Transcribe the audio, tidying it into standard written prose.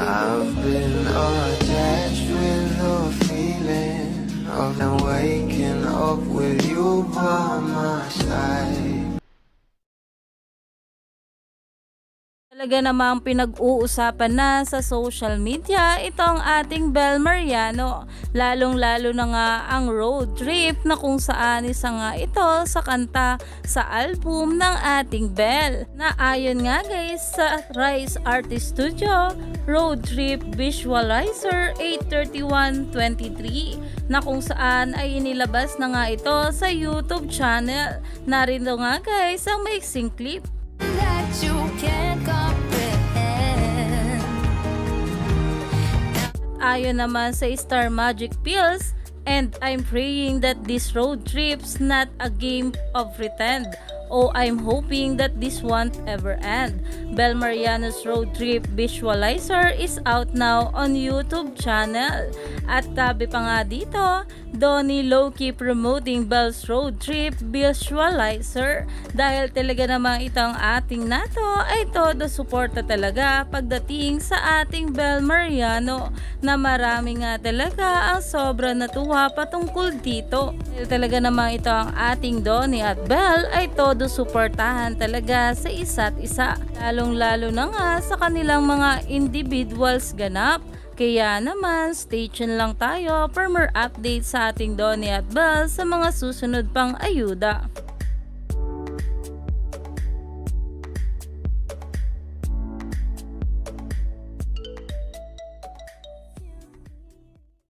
I've been attached with the feeling of waking up with you by my side. Talaga namang pinag-uusapan na sa social media itong ating Bel Mariano, lalong-lalo na nga ang road trip na kung saan isa nga ito sa kanta sa album ng ating Bel, na ayon nga guys sa Rise Artist Studio Road Trip Visualizer 8/31/23, na kung saan ay inilabas na nga ito sa YouTube channel. Narito nga guys ang mixing clip. That you can't comprehend. Ayon naman sa Star Magic Pills, and I'm praying that this road trip's not a game of pretend. Oh, I'm hoping that this won't ever end. Bel Mariano's Road Trip Visualizer is out now on YouTube channel. At tabi pa nga dito, Donnie low-key promoting Bel's Road Trip Visualizer dahil talaga namang itong ating nato ay todo suporta talaga pagdating sa ating Bel Mariano, na marami nga talaga ang sobra natuwa patungkol dito. Dahil talaga namang ito ang ating Donnie at Bel ay todo suportahan talaga sa isa't isa, lalong-lalo na nga sa kanilang mga individuals ganap. Kaya naman, stay tuned lang tayo for more updates sa ating Donnie at Bel sa mga susunod pang ayuda.